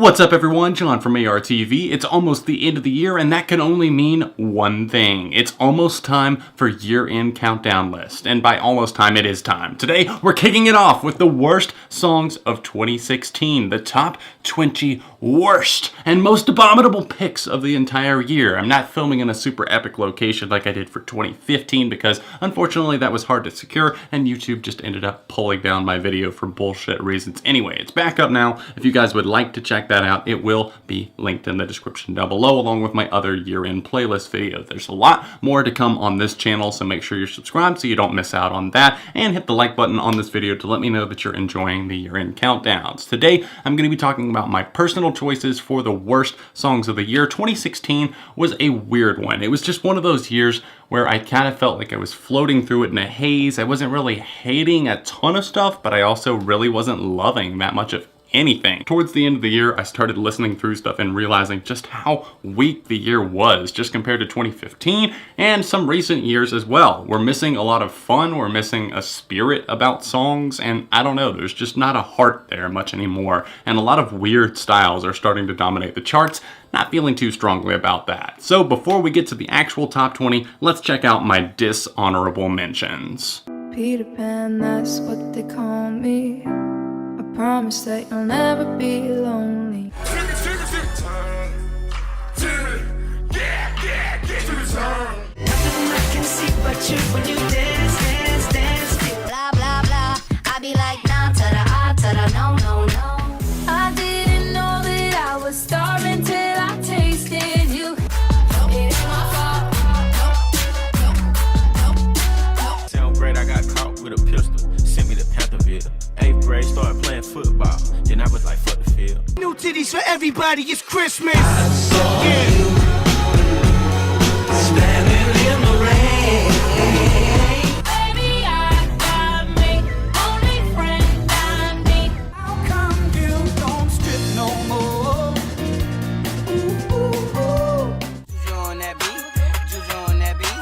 What's up everyone, John from ARTV. It's almost the end of the year and that can only mean one thing. It's almost time for year-end countdown list. And by almost time, it is time. Today, we're kicking it off with the worst songs of 2016. The top 20 worst and most abominable picks of the entire year. I'm not filming in a super epic location like I did for 2015 because unfortunately that was hard to secure and YouTube just ended up pulling down my video for bullshit reasons. Anyway, it's back up now. If you guys would like to check that out, it will be linked in the description down below along with my other year-end playlist videos. There's a lot more to come on this channel, so make sure you're subscribed so you don't miss out on that, and hit the like button on this video to let me know that you're enjoying the year-end countdowns. Today, I'm going to be talking about my personal choices for the worst songs of the year. 2016 was a weird one. It was just one of those years where I kind of felt like I was floating through it in a haze. I wasn't really hating a ton of stuff, but I also really wasn't loving that much of anything. Towards the end of the year, I started listening through stuff and realizing just how weak the year was just compared to 2015 and some recent years as well. We're missing a lot of fun, we're missing a spirit about songs, and I don't know, there's just not a heart there much anymore. And a lot of weird styles are starting to dominate the charts. Not feeling too strongly about that. So before we get to the actual top 20, let's check out my dishonorable mentions. Peter Pan, that's what they call me. Promise that you'll never be lonely. Nothing I can see but you when you dance, dance, dance. Blah, blah, blah. I be like, nah, ta-da, no, no, no. I didn't know that I was starving till I tasted you. It's my fault. Sound great, I got caught with a pistol. Sent me to Pantherville. 8th grade, started playing football. Then I was like, fuck the field. New titties for everybody, it's Christmas. I saw you standing in the rain. Baby, I got me, only friend I need. How come you don't strip no more? Juju on that beat, juju on that beat,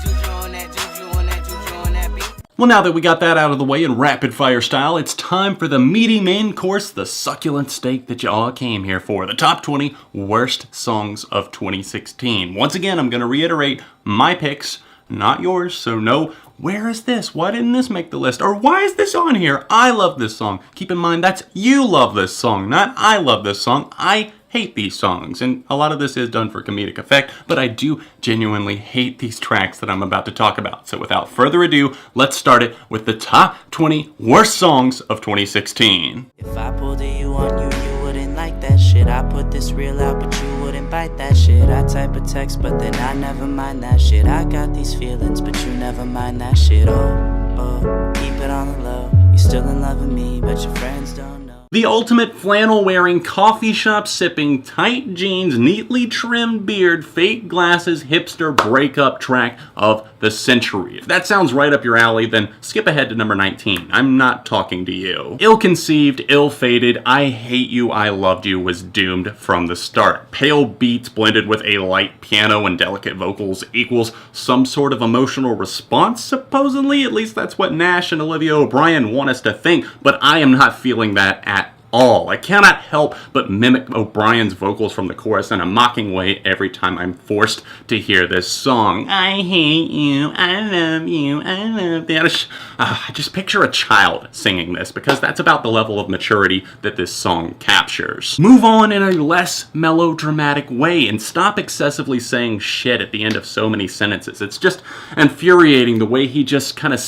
juju on that, juju on that, juju on that beat. Well, now that we got that out of the way in rapid fire style, it's time for the meaty main course, the succulent steak that you all came here for. The top 20 worst songs of 2016. Once again, I'm going to reiterate my picks, not yours, so no, where is this? Why didn't this make the list? Or why is this on here? I love this song. Keep in mind, that's you love this song, not I love this song. I hate these songs, and a lot of this is done for comedic effect, but I do genuinely hate these tracks that I'm about to talk about. So without further ado, let's start it with the top 20 worst songs of 2016. If I pulled a you on you, you wouldn't like that shit. I put this reel out, but you wouldn't bite that shit. I type a text, but then I never mind that shit. I got these feelings, but you never mind that shit. Oh, keep it on the low. You still in love with me, but your friends don't know. The ultimate flannel-wearing, coffee shop-sipping, tight jeans, neatly trimmed beard, fake glasses, hipster breakup track of the century. If that sounds right up your alley, then skip ahead to number 19. I'm not talking to you. Ill-conceived, ill-fated, I hate you, I loved you was doomed from the start. Pale beats blended with a light piano and delicate vocals equals some sort of emotional response, supposedly. At least that's what Nash and Olivia O'Brien want us to think, but I am not feeling that at all. I cannot help but mimic O'Brien's vocals from the chorus in a mocking way every time I'm forced to hear this song. I hate you, I love you, I love that. I just picture a child singing this because that's about the level of maturity that this song captures. Move on in a less melodramatic way and stop excessively saying shit at the end of so many sentences. It's just infuriating the way he just kind of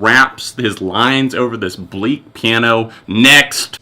raps his lines over this bleak piano. Next.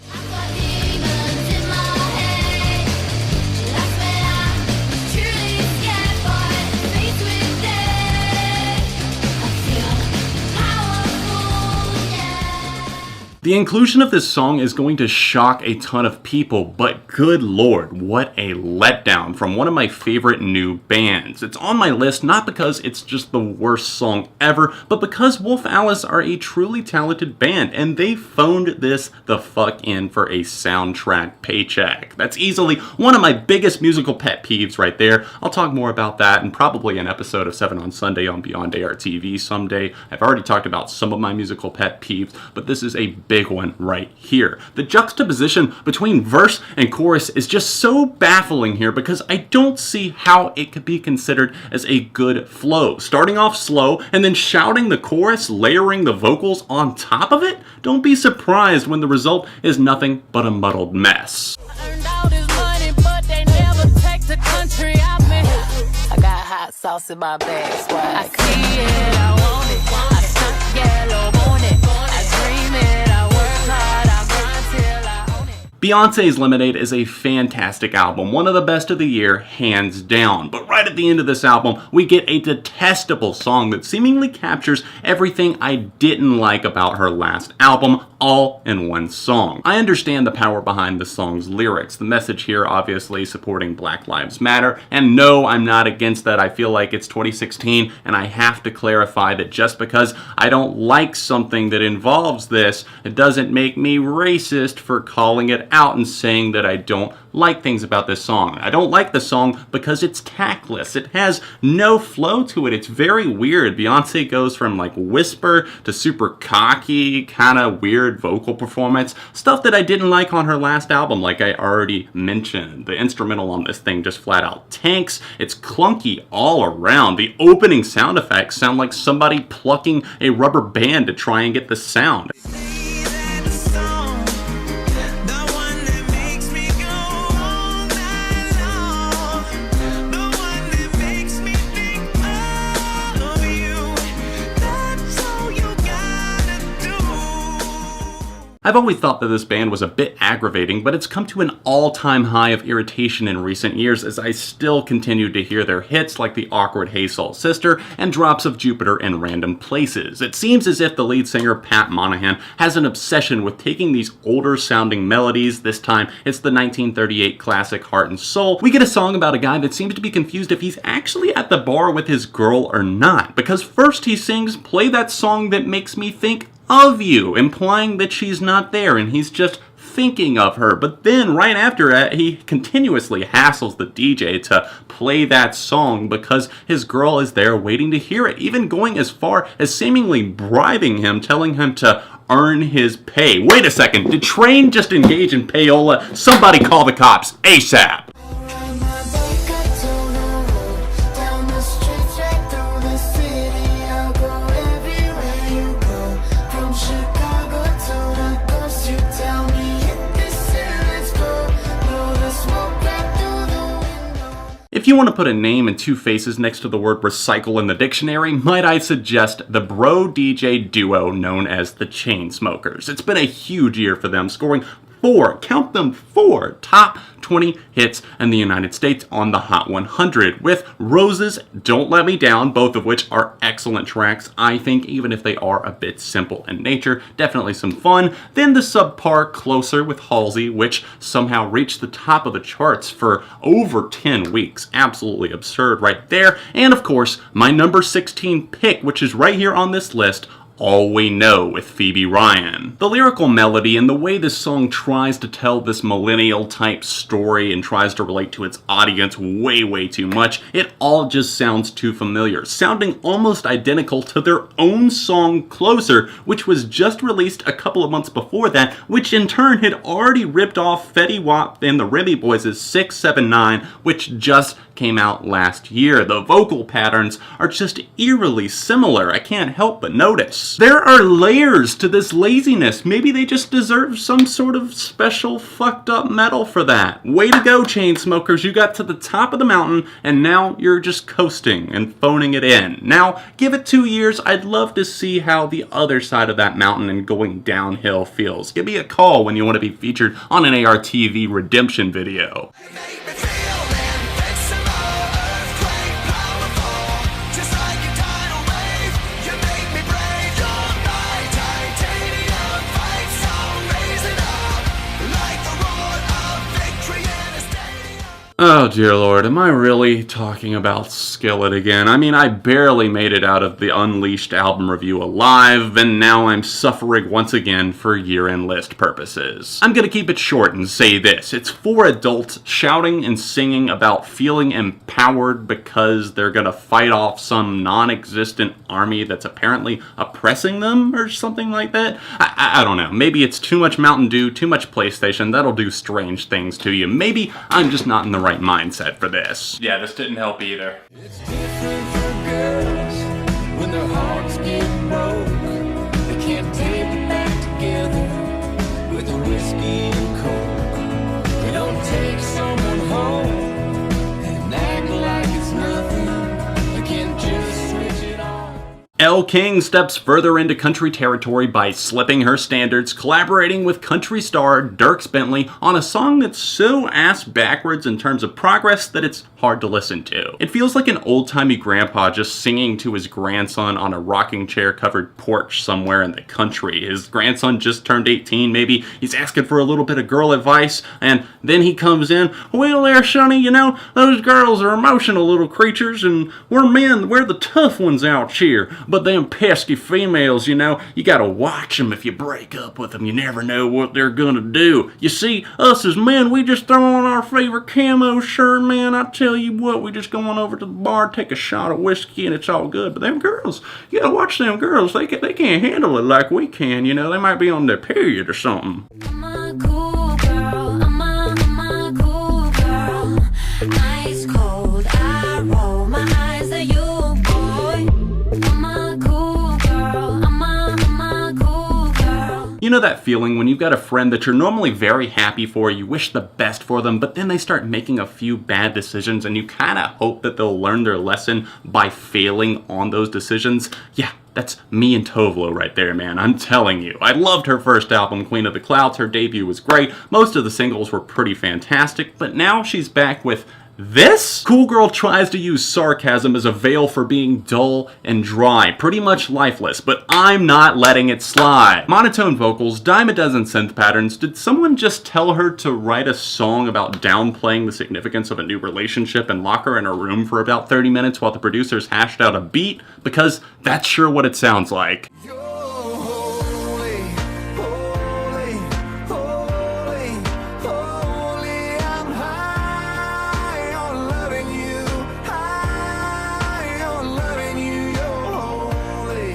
The inclusion of this song is going to shock a ton of people, but good lord, what a letdown from one of my favorite new bands. It's on my list not because it's just the worst song ever, but because Wolf Alice are a truly talented band, and they phoned this the fuck in for a soundtrack paycheck. That's easily one of my biggest musical pet peeves right there. I'll talk more about that in probably an episode of 7 on Sunday on Beyond ARTV someday. I've already talked about some of my musical pet peeves, but this is a big one right here. The juxtaposition between verse and chorus is just so baffling here because I don't see how it could be considered as a good flow. Starting off slow and then shouting the chorus, layering the vocals on top of it? Don't be surprised when the result is nothing but a muddled mess. I got hot sauce in my bag, swag. I see it, I want it. I stuck yellow on it. I dream it, I work hard, I grind till I own it. Beyonce's Lemonade is a fantastic album, one of the best of the year, hands down. But right at the end of this album, we get a detestable song that seemingly captures everything I didn't like about her last album, all in one song. I understand the power behind the song's lyrics. The message here obviously supporting Black Lives Matter, and no, I'm not against that. I feel like it's 2016 and I have to clarify that just because I don't like something that involves this, it doesn't make me racist for calling it out and saying that I don't like things about this song. I don't like the song because it's tactless. It has no flow to it. It's very weird. Beyonce goes from like whisper to super cocky, kind of weird vocal performance. Stuff that I didn't like on her last album, like I already mentioned. The instrumental on this thing just flat out tanks. It's clunky all around. The opening sound effects sound like somebody plucking a rubber band to try and get the sound. I've always thought that this band was a bit aggravating, but it's come to an all-time high of irritation in recent years as I still continue to hear their hits like the awkward Hey Soul Sister and Drops of Jupiter in Random Places. It seems as if the lead singer Pat Monahan has an obsession with taking these older sounding melodies. This time it's the 1938 classic Heart and Soul. We get a song about a guy that seems to be confused if he's actually at the bar with his girl or not, because first he sings "Play That Song That Makes Me Think of You," implying that she's not there and he's just thinking of her. But then right after that, he continuously hassles the DJ to play that song because his girl is there waiting to hear it, even going as far as seemingly bribing him, telling him to earn his pay. Wait a second, did Train just engage in payola? Somebody call the cops ASAP. If you want to put a name and two faces next to the word recycle in the dictionary, might I suggest the bro DJ duo known as the Chainsmokers. It's been a huge year for them, scoring 4, count them 4, top 20 hits in the United States on the Hot 100, with Roses, Don't Let Me Down, both of which are excellent tracks, I think, even if they are a bit simple in nature. Definitely some fun. Then the subpar Closer with Halsey, which somehow reached the top of the charts for over 10 weeks. Absolutely absurd right there. And of course, my number 16 pick, which is right here on this list, All We Know with Phoebe Ryan. The lyrical melody and the way this song tries to tell this millennial type story and tries to relate to its audience way too much, it all just sounds too familiar, sounding almost identical to their own song Closer, which was just released a couple of months before that, which in turn had already ripped off Fetty Wap and the Remy Boys' 679, which just came out last year. The vocal patterns are just eerily similar, I can't help but notice. There are layers to this laziness. Maybe they just deserve some sort of special fucked up medal for that. Way to go, Chainsmokers. You got to the top of the mountain and now you're just coasting and phoning it in. Now, give it 2 years. I'd love to see how the other side of that mountain and going downhill feels. Give me a call when you want to be featured on an ARTV redemption video. Oh dear Lord, am I really talking about Skillet again? I mean, I barely made it out of the Unleashed album review alive, and now I'm suffering once again for year-end list purposes. I'm gonna keep it short and say this. It's 4 adults shouting and singing about feeling empowered because they're gonna fight off some non-existent army that's apparently oppressing them or something like that. I don't know. Maybe it's too much Mountain Dew, too much PlayStation. That'll do strange things to you. Maybe I'm just not in the right mindset for this. Yeah, this didn't help either. It's different for girls when their hearts get broke. They can't take it back together with a whiskey and coke. They don't take someone home and act like it's nothing. They can't just switch it on. Elle King steps further into country territory by slipping her standards, collaborating with country star Dierks Bentley on a song that's so ass backwards in terms of progress that it's hard to listen to. It feels like an old-timey grandpa just singing to his grandson on a rocking chair covered porch somewhere in the country. His grandson just turned 18, maybe he's asking for a little bit of girl advice, and then he comes in, well there sonny, you know, those girls are emotional little creatures and we're men, we're the tough ones out here. But them pesky females, you know, you gotta watch them. If you break up with them, you never know what they're gonna do. You see, us as men, we just throw on our favorite camo shirt, man. I tell you what, we just go on over to the bar, take a shot of whiskey, and it's all good. But them girls, you gotta watch them girls. They can't handle it like we can, you know. They might be on their period or something. I'm a cool girl, I'm a cool girl. Ice cold, I roll my eyes at you, boy. I'm a cool girl, I'm a cool girl. You know that feeling when you've got a friend that you're normally very happy for, you wish the best for them, but then they start making a few bad decisions and you kind of hope that they'll learn their lesson by failing on those decisions? Yeah, that's me and Tove Lo right there, man. I'm telling you. I loved her first album, Queen of the Clouds. Her debut was great. Most of the singles were pretty fantastic, but now she's back with this? Cool Girl tries to use sarcasm as a veil for being dull and dry, pretty much lifeless, but I'm not letting it slide. Monotone vocals, dime a dozen synth patterns. Did someone just tell her to write a song about downplaying the significance of a new relationship and lock her in a room for about 30 minutes while the producers hashed out a beat? Because that's sure what it sounds like. You're holy, holy, holy, holy. I'm high on loving you, high on loving you. You're holy,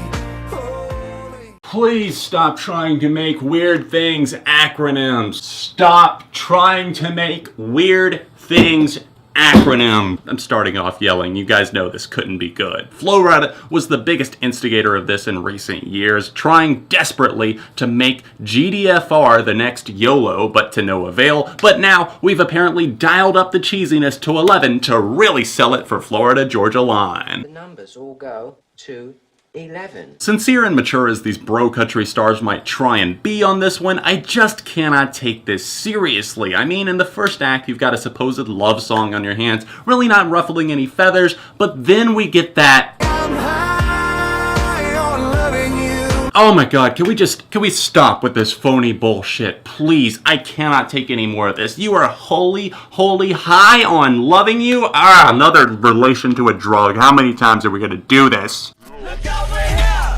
holy. Please stop trying to make weird things acronyms. Stop trying to make weird things acronym. I'm starting off yelling. You guys know this couldn't be good. Flo Rida was the biggest instigator of this in recent years, trying desperately to make GDFR the next YOLO, but to no avail. But now we've apparently dialed up the cheesiness to 11 to really sell it for Florida Georgia Line. The numbers all go to 11. Sincere and mature as these bro country stars might try and be on this one, I just cannot take this seriously. I mean, in the first act, you've got a supposed love song on your hands, really not ruffling any feathers, but then we get that. I'm high on loving you. Oh my god, can we stop with this phony bullshit, please? I cannot take any more of this. You are holy high on loving you? Ah, another relation to a drug. How many times are we gonna do this? Look over here.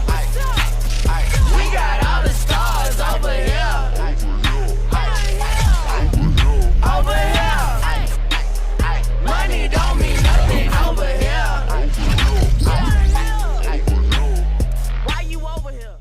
We got all the stars over here. Over here. Money don't mean nothing over here. Why you over here?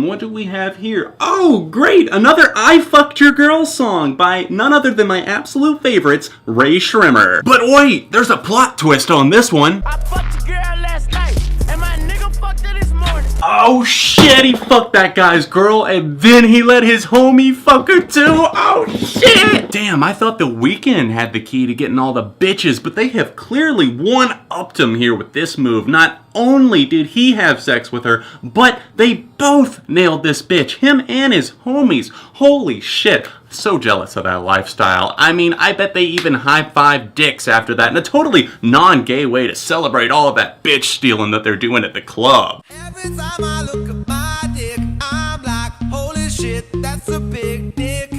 What do we have here? Oh, great! Another I Fucked Your Girl song by none other than my absolute favorites, Rae Sremmurd. But wait, there's a plot twist on this one. I fucked a girl last night, and my nigga fucked her this morning. Oh shit, he fucked that guy's girl and then he let his homie fuck her too? Oh shit! Damn, I thought The Weeknd had the key to getting all the bitches, but they have clearly one-upped him here with this move. Not only did he have sex with her, but they both nailed this bitch, him and his homies. Holy shit. So jealous of that lifestyle. I mean, I bet they even high-fived dicks after that in a totally non-gay way to celebrate all of that bitch stealing that they're doing at the club. Every time I look at my dick, I'm like, holy shit, that's a big dick.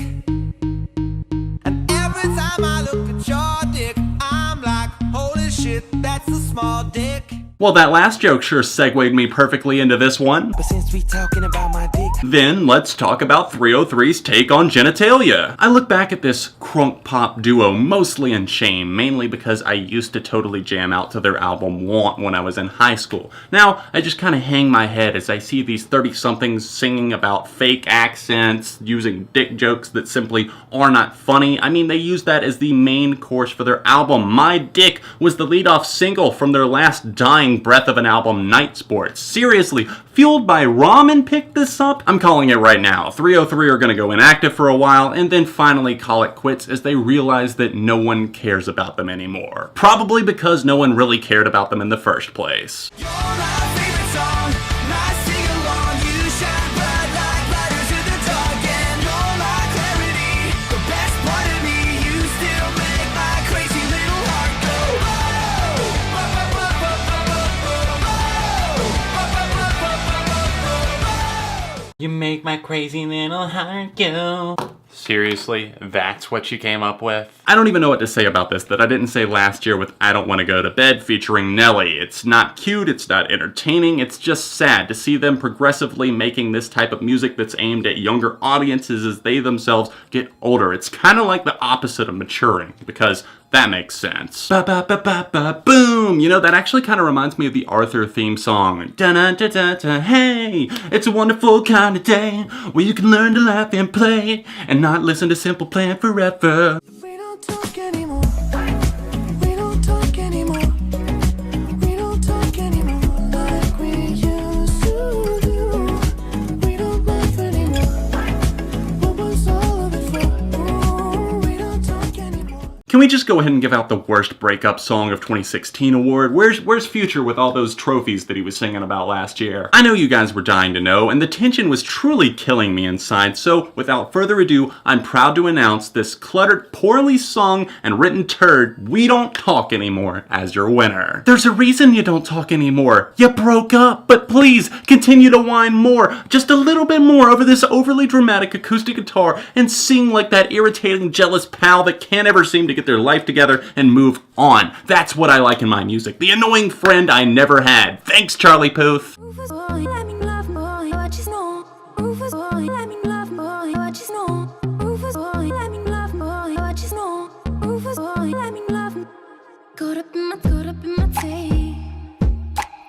And every time I look at your dick, small dick. Well, that last joke sure segued me perfectly into this one. But since we talking about my dick, Then let's talk about 303's take on Genitalia. I look back at this crunk pop duo mostly in shame, mainly because I used to totally jam out to their album Want when I was in high school. Now, I just kind of hang my head as I see these 30-somethings singing about fake accents, using dick jokes that simply are not funny. I mean, they use that as the main course for their album. My Dick was the lead-off single from their last dying breath of an album, Night Sports. Seriously, Fueled by Ramen picked this up? I'm calling it right now. 303 are gonna go inactive for a while and then finally call it quits as they realize that no one cares about them anymore. Probably because no one really cared about them in the first place. you're my favorite song, my sing-along. You shine bright like lighters in the dark, and you're my clarity, the best part of me. You still make my crazy little heart go. You make my crazy little heart go. Seriously, that's what you came up with? I don't even know what to say about this that I didn't say last year with I Don't Want to Go to Bed featuring Nelly. It's not cute, it's not entertaining, it's just sad to see them progressively making this type of music that's aimed at younger audiences as they themselves get older. It's kind of like the opposite of maturing, because that makes sense. Ba ba ba ba ba boom! You know, that actually kind of reminds me of the Arthur theme song. Da da da da da. Hey, it's a wonderful kind of day where you can learn to laugh and play and not listen to Simple Plan forever. We don't talk anymore. We don't talk anymore. We don't talk anymore like we used to do. We don't laugh anymore. What was all of it for? Ooh, we don't talk anymore. Can we just go ahead and give out the worst breakup song of 2016 award? Where's Future with all those trophies that he was singing about last year? I know you guys were dying to know, and the tension was truly killing me inside, so without further ado, I'm proud to announce this cluttered, poorly sung, and written turd, We Don't Talk Anymore, as your winner. There's a reason you don't talk anymore. You broke up, but please, continue to whine more, just a little bit more over this overly dramatic acoustic guitar, and sing like that irritating, jealous pal that can't ever seem to get their life together and move on. That's what I like in my music. The annoying friend I never had. Thanks, Charlie Puth. Rufus boy, let me love boy, what you know. Rufus boy, let me love boy, what you know. Rufus boy, let me love boy, what you know. Rufus boy, let me love. Caught up in my tape.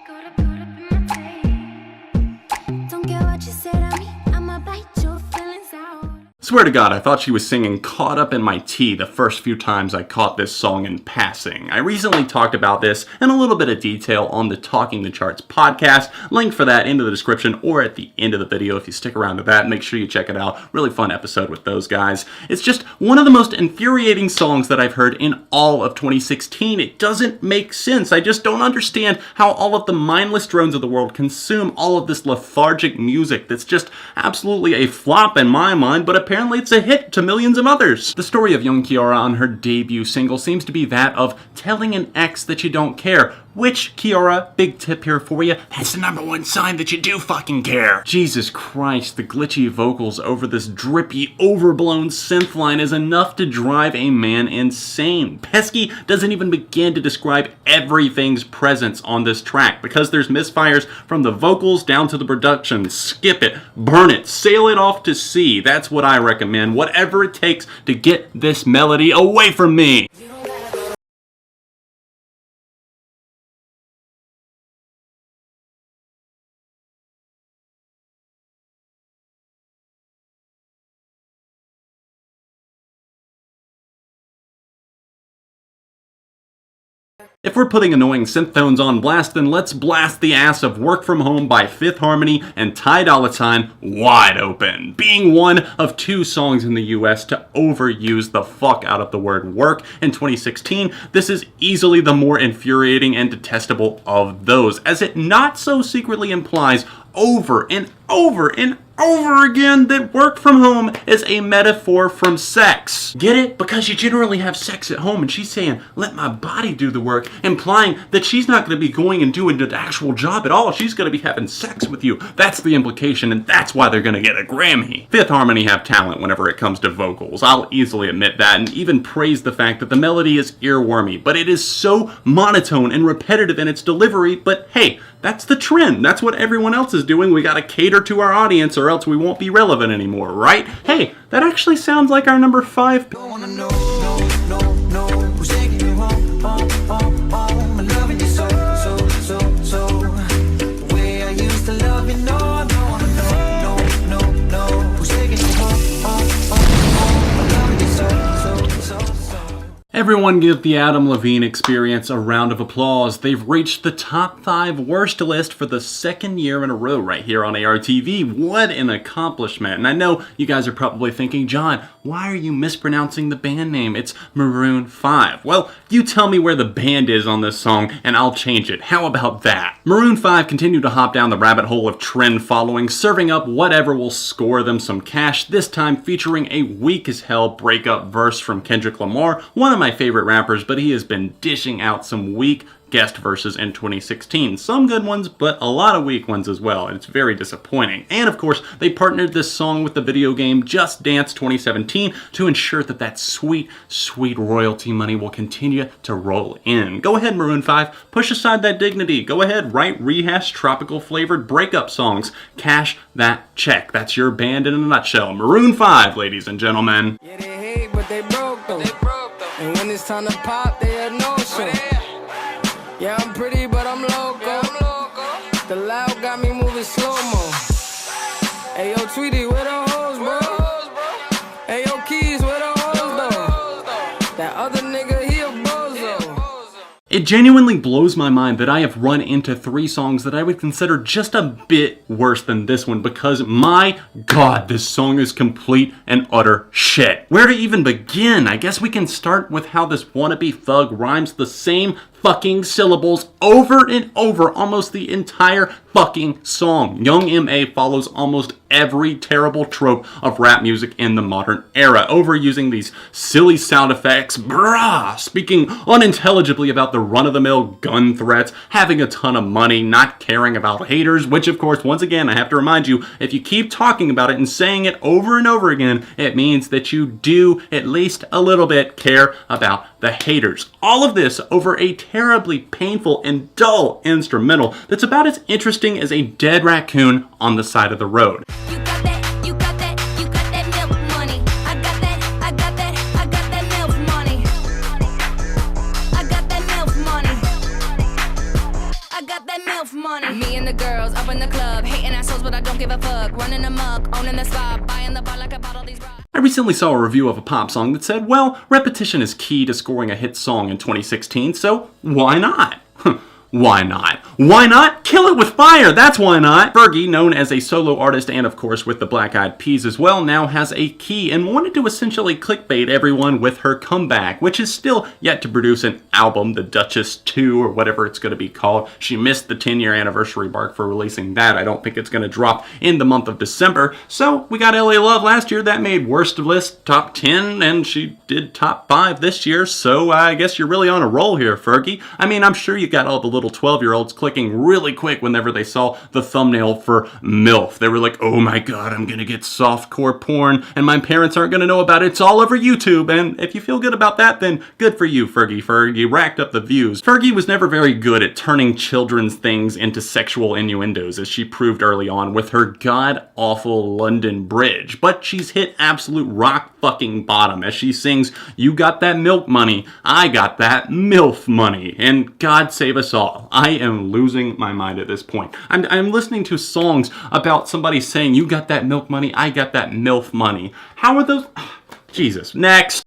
Caught up in my tape. Don't care what you said to me, I'ma bite your feelings out. Swear to God, I thought she was singing Caught Up in My Tea the first few times I caught this song in passing. I recently talked about this in a little bit of detail on the Talking the Charts podcast. Link for that in the description or at the end of the video. If you stick around to that, make sure you check it out. Really fun episode with those guys. It's just one of the most infuriating songs that I've heard in all of 2016. It doesn't make sense. I just don't understand how all of the mindless drones of the world consume all of this lethargic music that's just absolutely a flop in my mind, but apparently it's a hit to millions of others. The story of young Kiara on her debut single seems to be that of telling an ex that you don't care, which, Kiara, big tip here for you, that's the #1 sign that you do fucking care. Jesus Christ, the glitchy vocals over this drippy, overblown synth line is enough to drive a man insane. Pesky doesn't even begin to describe everything's presence on this track, because there's misfires from the vocals down to the production. Skip it, burn it, sail it off to sea. That's what I recommend, whatever it takes to get this melody away from me. If we're putting annoying synth tones on blast, then let's blast the ass of Work From Home by Fifth Harmony and Ty Dolla $ign wide open. Being one of 2 songs in the US to overuse the fuck out of the word work in 2016, this is easily the more infuriating and detestable of those, as it not so secretly implies over and over and over again that work from home is a metaphor from sex. Get it? Because you generally have sex at home, and she's saying, let my body do the work, implying that she's not going to be going and doing the actual job at all. She's going to be having sex with you. That's the implication, and that's why they're going to get a Grammy. Fifth Harmony have talent whenever it comes to vocals. I'll easily admit that, and even praise the fact that the melody is earwormy, but it is so monotone and repetitive in its delivery. But hey, that's the trend. That's what everyone else is doing. We gotta cater to our audience or else we won't be relevant anymore, right? Hey, that actually sounds like our number 5 pick. Wanna know, who's taking you home, home, and loving you so. The way I used to love you, no, I don't wanna know, who's taking you home, and loving you so. Everyone give the Adam Levine Experience a round of applause. They've reached the top 5 worst list for the second year in a row right here on ARTV. What an accomplishment. And I know you guys are probably thinking, John, why are you mispronouncing the band name? It's Maroon 5. Well, you tell me where the band is on this song and I'll change it. How about that? Maroon 5 continue to hop down the rabbit hole of trend following, serving up whatever will score them some cash, this time featuring a weak as hell breakup verse from Kendrick Lamar, one of my favorite rappers, but he has been dishing out some weak guest verses in 2016. Some good ones, but a lot of weak ones as well, and it's very disappointing. And of course, they partnered this song with the video game Just Dance 2017 to ensure that that sweet, sweet royalty money will continue to roll in. Go ahead, Maroon 5, push aside that dignity. Go ahead, write rehash tropical flavored breakup songs. Cash that check. That's your band in a nutshell. Maroon 5, ladies and gentlemen. Yeah, they hate, but they broke though. And when it's time to pop, they had no show. Yeah, I'm pretty, but I'm loco. The loud got me moving slow-mo. Hey, yo, Tweety, where the hoes, bro? Hey, yo, Keys, where the hoes, though? That other nigga, he a bozo. It genuinely blows my mind that I have run into 3 songs that I would consider just a bit worse than this one, because my god, this song is complete and utter shit. Where to even begin? I guess we can start with how this wannabe thug rhymes the same fucking syllables over and over almost the entire fucking song. Young M.A. follows almost every terrible trope of rap music in the modern era, overusing these silly sound effects, brah, speaking unintelligibly about the run-of-the-mill gun threats, having a ton of money, not caring about haters, which of course, once again, I have to remind you, if you keep talking about it and saying it over and over again, it means that you do at least a little bit care about the haters. All of this over a terribly painful and dull instrumental that's about as interesting as a dead raccoon on the side of the road. You got that, you got that, you got that milk money. I got that, I got that, I got that milk money. I got that milk money. I got that milk money. Me and the girls up in the club, hating assholes, but I don't give a fuck. Running amok, owning the spot, buying the bar like I bought all these rocks. I recently saw a review of a pop song that said, well, repetition is key to scoring a hit song in 2016, so why not? Why not? Why not? Kill it with fire, that's why not! Fergie, known as a solo artist and of course with the Black Eyed Peas as well, now has a key and wanted to essentially clickbait everyone with her comeback, which is still yet to produce an album, The Duchess 2 or whatever it's going to be called. She missed the 10-year anniversary mark for releasing that. I don't think it's going to drop in the month of December. So we got LA Love last year, that made worst list top 10, and she did top 5 this year, so I guess you're really on a roll here, Fergie. I mean, I'm sure you got all the little 12-year-olds clicking really quick whenever they saw the thumbnail for MILF. They were like, oh my god, I'm gonna get softcore porn and my parents aren't gonna know about it. It's all over YouTube. And if you feel good about that, then good for you, Fergie. Fergie racked up the views. Fergie was never very good at turning children's things into sexual innuendos, as she proved early on with her god-awful London Bridge. But she's hit absolute rock fucking bottom as she sings, you got that milk money, I got that MILF money. And God save us all. I am losing my mind at this point. I'm listening to songs about somebody saying, you got that milk money, I got that MILF money. How are those? Jesus. Next.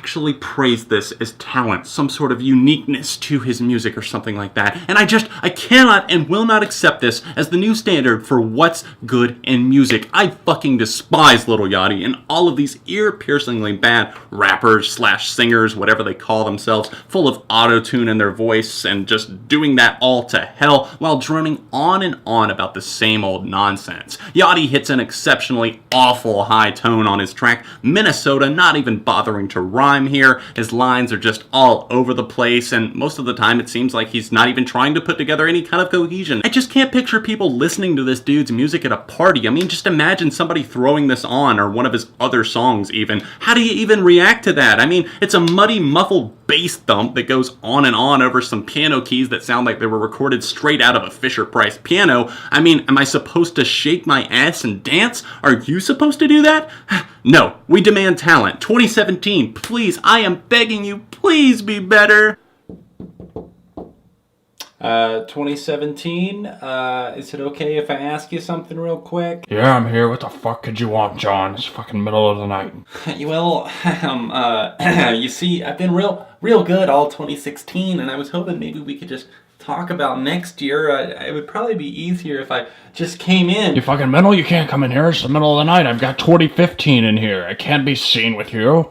actually praised this as talent, some sort of uniqueness to his music or something like that. And I cannot and will not accept this as the new standard for what's good in music. I fucking despise Lil Yachty and all of these ear-piercingly bad rappers slash singers, whatever they call themselves, full of auto-tune in their voice and just doing that all to hell while droning on and on about the same old nonsense. Yachty hits an exceptionally awful high tone on his track Minnesota, not even bothering to rhyme here. His lines are just all over the place, and most of the time it seems like he's not even trying to put together any kind of cohesion. I just can't picture people listening to this dude's music at a party. I mean, just imagine somebody throwing this on, or one of his other songs even. How do you even react to that? I mean, it's a muddy, muffled bass thump that goes on and on over some piano keys that sound like they were recorded straight out of a Fisher-Price piano. I mean, am I supposed to shake my ass and dance? Are you supposed to do that? No, we demand talent. 2017, please, I am begging you, please be better. 2017, is it okay if I ask you something real quick? Yeah, I'm here. What the fuck could you want, John? It's fucking middle of the night. Well, you see, I've been real good all 2016, and I was hoping maybe we could just talk about next year. It would probably be easier if I just came in. You fucking mental? You can't come in here. It's the middle of the night. I've got 2015 in here. I can't be seen with you.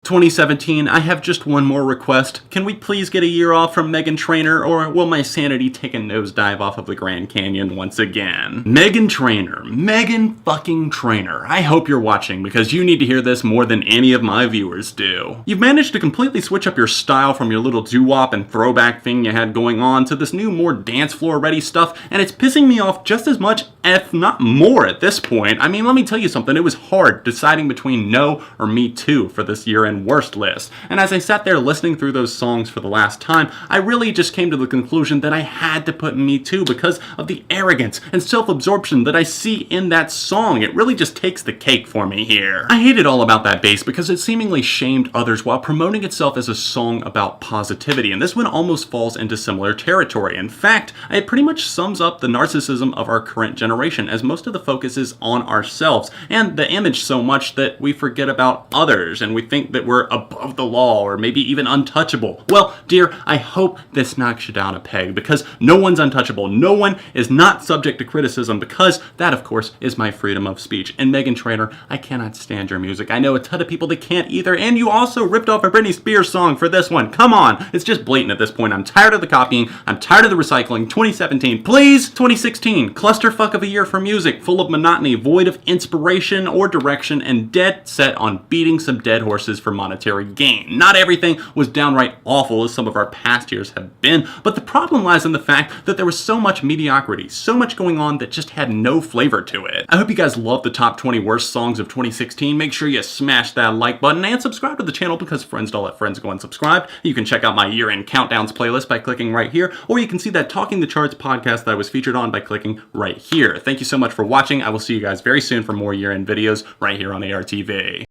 2017, I have just one more request. Can we please get a year off from Meghan Trainor, or will my sanity take a nosedive off of the Grand Canyon once again? Meghan Trainor. Meghan fucking Trainor. I hope you're watching, because you need to hear this more than any of my viewers do. You've managed to completely switch up your style from your little doo-wop and throwback thing you had going on to this new, more dance floor ready stuff, and it's pissing me off just as much, if not more at this point. I mean, let me tell you something. It was hard deciding between No or Me Too for this year-end worst list. And as I sat there listening through those songs for the last time, I really just came to the conclusion that I had to put Me Too because of the arrogance and self-absorption that I see in that song. It really just takes the cake for me here. I hated all about that bass because it seemingly shamed others while promoting itself as a song about positivity, and this one almost falls into similar territory. In fact, it pretty much sums up the narcissism of our current generation, as most of the focus is on ourselves and the image so much that we forget about others and we think that we're above the law or maybe even untouchable. Well, dear, I hope this knocks you down a peg, because no one's untouchable. No one is not subject to criticism, because that, of course, is my freedom of speech. And Meghan Trainor, I cannot stand your music. I know a ton of people that can't either, and you also ripped off a Britney Spears song for this one. Come on. It's just blatant at this point. I'm tired of the copying. I'm tired of the recycling. 2017, please. 2016, clusterfuck of a year for music, full of monotony, void of inspiration or direction, and dead set on beating some dead horses for monetary gain. Not everything was downright awful as some of our past years have been, but the problem lies in the fact that there was so much mediocrity, so much going on that just had no flavor to it. I hope you guys love the top 20 worst songs of 2016. Make sure you smash that like button and subscribe to the channel, because friends don't let friends go unsubscribed. You can check out my year-end countdowns playlist by clicking right here, or you can see that Talking the Charts podcast that I was featured on by clicking right here. Thank you so much for watching. I will see you guys very soon for more year-end videos right here on ARTV.